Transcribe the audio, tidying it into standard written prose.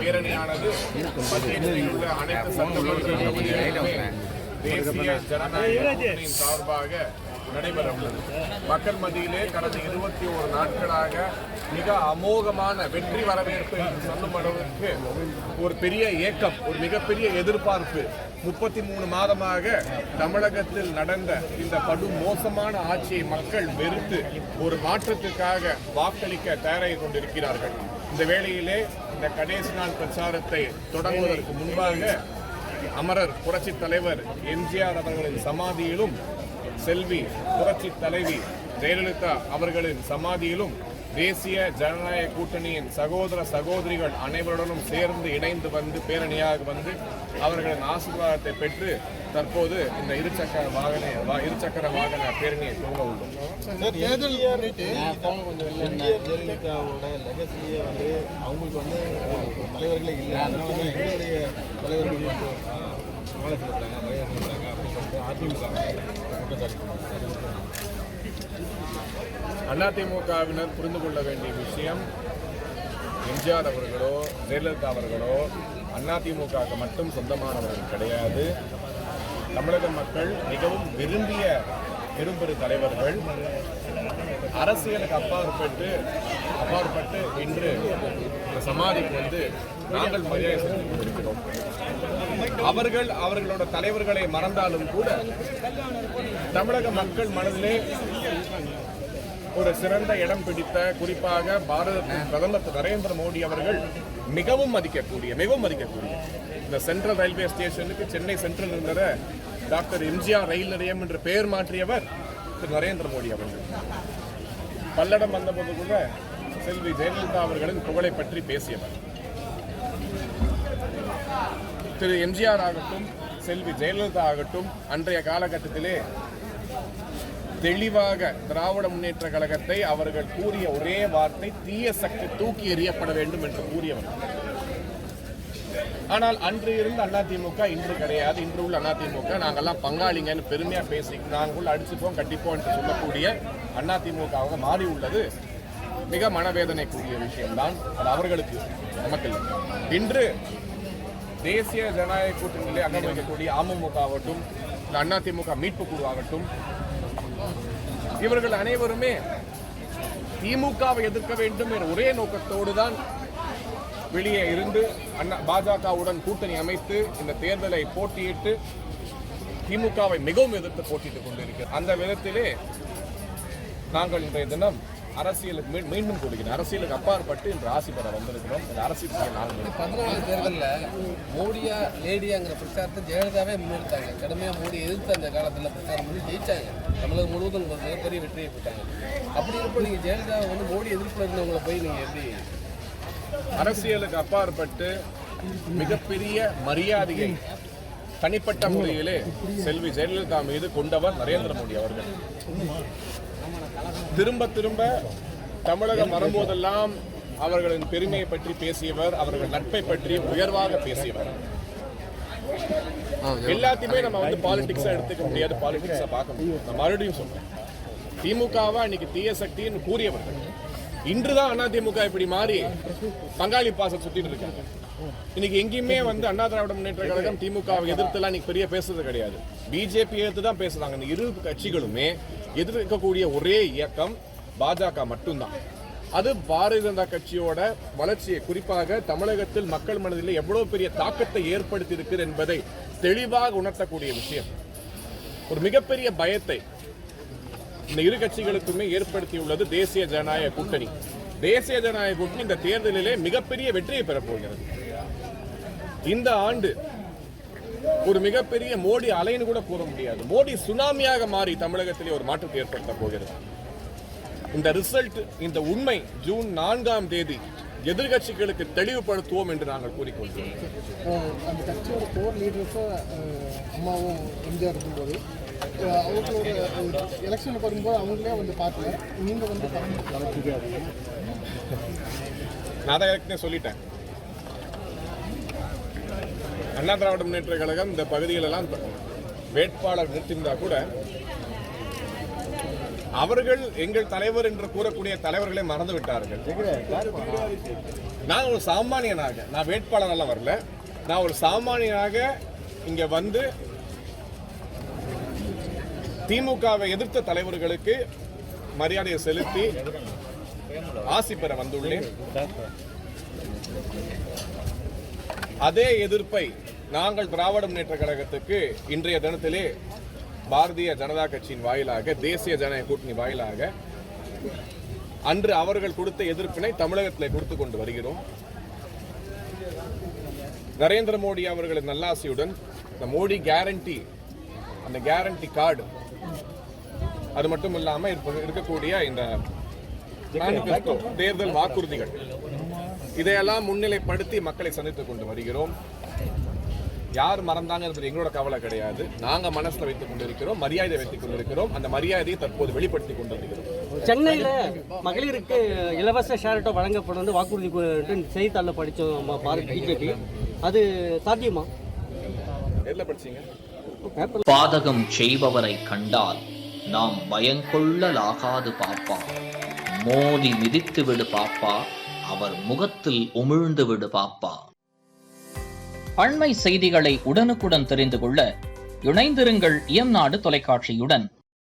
பேரணியானது அனைத்து சட்டமன்ற தேசிய ஜனநாயக சார்பாக நடைபெற உள்ளது. மக்கள் மத்தியிலே கடந்த 21 நாட்களாக மிக அமோகமான வெற்றி வரவேற்பு சொல்லும் அளவுக்கு ஒரு பெரிய ஏக்கம், ஒரு மிகப்பெரிய எதிர்பார்ப்பு 33 மாதமாக தமிழகத்தில் நடந்த இந்த படு மோசமான ஆட்சியை மக்கள் வெறுத்து ஒரு மாற்றத்துக்காக வாக்களிக்க தயாராகி கொண்டிருக்கிறார்கள். இந்த வேளையிலே இந்த கடைசி நாள் பிரச்சாரத்தை தொடங்குவதற்கு முன்பாக அமரர் புரட்சி தலைவர் எம்ஜிஆர் அவர்களின் சமாதியிலும் செல்வி புரட்சி தலைவி ஜெயலலிதா அவர்களின் சமாதியிலும் தேசிய ஜனநாயக கூட்டணியின் சகோதர சகோதரிகள் அனைவருடனும் சேர்ந்து இணைந்து வந்து பேரணியாக வந்து அவர்களின் ஆசீர்வாதத்தை பெற்று தற்போது இந்த இருசக்கர வாகன பேரணியை துவங்க உள்ளோம். அவங்களுக்கு வந்து தலைவர்களே இல்லை, தலைவர்கள் அதிமுகவினர் புரிந்து கொள்ள வேண்டிய விஷயம், எம்ஜிஆர் அவர்களோ ஜெயலலிதா அவர்களோ அதிமுகவுக்கு மட்டும் சொந்தமானவர்கள் கிடையாது. தமிழக மக்கள் மிகவும் விரும்பிய பெரும்பெரு தலைவர்கள். அரசியலுக்கு அப்பாற்பட்டு இன்று சமாதிக்கு வந்து நாங்கள் மரியாதை செஞ்சு கொண்டிருக்கிறோம். அவர்களோட தலைவர்களை மறந்தாலும் கூட தமிழக மக்கள் மனதிலே ஒரு சிறந்த இடம் பிடித்த, குறிப்பாக பாரதத்தின் பிரதமர் நரேந்திர மோடி அவர்கள் மிகவும் மதிக்கக்கூடிய இந்த சென்ட்ரல் ரயில்வே ஸ்டேஷனுக்கு சென்னை சென்ட்ரல் இருந்த டாக்டர் எம்ஜிஆர் ரயில் நிலையம் என்று பெயர் மாற்றியவர் திரு நரேந்திர மோடி அவர்கள். பல்லடம் வந்தபோது கூட செல்வி ஜெயலலிதா அவர்களின் புகழை பற்றி பேசியவர். திரு எம்ஜிஆர் ஆகட்டும், செல்வி ஜெயலலிதா ஆகட்டும், அன்றைய காலகட்டத்திலே தெளிவாக திராவிட முன்னேற்ற கழகத்தை அவர்கள் கூறிய ஒரே வார்த்தை தீய சக்தி தூக்கி எறியப்பட வேண்டும் என்று கூறியவர். ஆனால் அன்று இருந்த அதிமுக இன்று கிடையாது. இன்று உள்ள அதிமுக நாங்கெல்லாம் பங்காளிங்கன்னு பெருமையா பேசி நாங்கள் அடிச்சுப்போம் கட்டிப்போம் என்று சொல்லக்கூடிய அதிமுக மாறி உள்ளது மிக மனவேதனைக்குரிய விஷயம்தான். அது அவர்களுக்கு, நமக்கு. இன்று தேசிய ஜனநாயக கூட்டணியிலே அங்கம் வகிக்கக்கூடிய அமமுக ஆகட்டும், அதிமுக மீட்பு குழு ஆகட்டும், இவர்கள் அனைவருமே திமுகவை எதிர்க்க வேண்டும் என்ற ஒரே நோக்கத்தோடு தான் வெளியே இருந்து பாஜகவுடன் கூட்டணி அமைத்து இந்த தேர்தலை போட்டியிட்டு திமுகவை மிகவும் எதிர்த்து போட்டியிட்டுக் கொண்டிருக்கிறது. அந்த விதத்திலே நாங்கள் இன்றைய தினம் அரசியலுக்கு மீண்டும் கூடுகிறோம். அரசியலுக்கு அப்பாற்பட்டு இன்று ஆசி பெற வந்திருக்கிறோம். இந்த அரசியல் 14 தேர்தலில் மோடியா லேடியாங்கிற பிரச்சாரத்தை ஜெயலலிதாவே முன்னெடுத்தாங்க. கடுமையாக மோடி எதிர்த்து அந்த காலத்தில் பிரச்சாரம் பண்ணி ஜெயிச்சாங்க. தமிழகம் முழுவதும் மிகப்பெரிய வெற்றியை பெற்றாங்க. அப்படி இருப்ப நீங்கள் ஜெயலலிதா வந்து மோடி எதிர்ப்பில் இருந்தவங்களை போய் நீங்கள் எப்படி? அரசியலுக்கு அப்பாற்பட்டு மிகப்பெரிய மரியாதையை தனிப்பட்ட முறையிலே செல்வி ஜெயலலிதா மீது கொண்டவர் நரேந்திர மோடி அவர்கள். திரும்ப தமிழகம் வரும்போதெல்லாம் அவர்களின் பெருமையை பற்றி பேசியவர், அவர்கள் நட்பை பற்றி உயர்வாக பேசியவர். எல்லாத்தையுமே நம்ம வந்து பாலிடிக்ஸா எடுத்துக்க முடியாது, பாலிடிக்ஸா பார்க்க முடியும். நான் மறுபடியும் சொல்றேன், திமுகவா இன்னைக்கு தீய சக்தின்னு கூறியவர்கள் இன்றுதான் அதிமுக இப்படி மாறி பங்காளி பாசம் சுத்திட்டு இருக்காங்க. இன்னைக்கு எங்கேயுமே வந்து அண்ணா திராவிட முன்னேற்ற கழகம் திமுகவை எதிர்த்துலாம் இன்னைக்கு பெரிய பேசுறது கிடையாது. பிஜேபி எதிர்த்து தான் பேசுறாங்க. இந்த இரு கட்சிகளுமே எதிர்க்கக்கூடிய ஒரே இயக்கம் பாஜக மட்டும்தான். அது பாரதிய ஜனதா கட்சியோட வளர்ச்சியை, குறிப்பாக தமிழகத்தில் மக்கள் மனதில் எவ்வளவு பெரிய தாக்கத்தை ஏற்படுத்தி இருக்கிறது என்பதை தெளிவாக உணர்த்தக்கூடிய விஷயம். ஒரு மிகப்பெரிய பயத்தை இந்த இரு கட்சிகளுக்குமே ஏற்படுத்தியுள்ளது தேசிய ஜனநாயக கூட்டணி. தேசிய ஜனநாயக கூட்டணி இந்த தேர்தலிலே மிகப்பெரிய வெற்றியை பெறப்போகிறது. இந்த ஆண்டு ஒரு மிகப்பெரிய மோடி அலைன்னு கூட கூற முடியாது, மோடி சுனாமியாக மாறி தமிழகத்திலே ஒரு மாற்றத்தை ஏற்படுத்த போகிறது. இந்த ரிசல்ட், இந்த உண்மை ஜூன் 4ஆம் தேதி எதிர்கட்சிகளுக்கு தெளிவுபடுத்துவோம் என்று நாங்கள் கூறிக்கொள்கிறோம். அந்த கட்சியோட கோர் லீடர்ஸாக அம்மாவும் எம்ஜிஆர் இருக்கும்போது அவங்களோட எலெக்ஷனுக்கு வரும்போது அவங்களே வந்து பார்க்கல, நீங்கள் வந்து நான் தான் ஏற்கனவே சொல்லிட்டேன். அண்ணா திராவிட முன்னேற்ற கழகம் இந்த பகுதிகளெல்லாம் வேட்பாளர் நிறுத்தியிருந்தா கூட அவர்கள் எங்கள் தலைவர் என்று கூறக்கூடிய தலைவர்களை மறந்து விட்டார்கள். நான் ஒரு சாமானியனாக, நான் வேட்பாளரெல்லாம் வரல, நான் ஒரு சாமானியனாக இங்க வந்து திமுகவை எதிர்த்த தலைவர்களுக்கு மரியாதையை செலுத்தி ஆசி பெற வந்துள்ளேன். அதே எதிர்ப்பை நாங்கள் திராவிட முன்னேற்ற கழகத்துக்கு இன்றைய தினத்திலே பாரதிய ஜனதா கட்சியின் வாயிலாக, தேசிய ஜனநாயக கூட்டணி வாயிலாக அன்று அவர்கள் கொடுத்த எதிர்ப்பினை தமிழகத்தில் கொடுத்து கொண்டு வருகிறோம். நரேந்திர மோடி அவர்களின் நல்லாசியுடன் இந்த மோடி கேரண்டி, அந்த கேரண்டி கார்டு, அது மட்டும் இல்லாம இருக்கக்கூடிய இந்த மேனிஃபெஸ்டோ, தேர்தல் வாக்குறுதிகள், இதையெல்லாம் முன்னிலைப்படுத்தி மக்களை சந்தித்துக் கொண்டு வருகிறோம். யார் மறந்தாங்க என்பது எங்களோட கவலை கிடையாது. நாங்க மனசுல வைத்துக் கொண்டிருக்கிறோம், மரியாதை வைத்துக் கொண்டிருக்கிறோம். அந்த மரியாதையை தற்போது வெளிப்படுத்தி கொண்டிருக்கிறோம். சென்னையில மகளிருக்கு இலவச ஷேர் வழங்கப்படும் வாக்குறுதி செய்தித்தாளில் படித்தோம் பிஜேபி. அது சாத்தியமா? எதுல படிச்சீங்க? பாதகம் செய்பவரை கண்டால் நாம் பயங்கொள்ளலாகாது பாப்பா, மோதி மிதித்து விடு பாப்பா, அவர் முகத்தில் உமிழ்ந்து விடு பாப்பா. அண்மை செய்திகளை உடனுக்குடன் தெரிந்து கொள்ள இணைந்திருங்கள் இயம்நாடு தொலைக்காட்சியுடன்.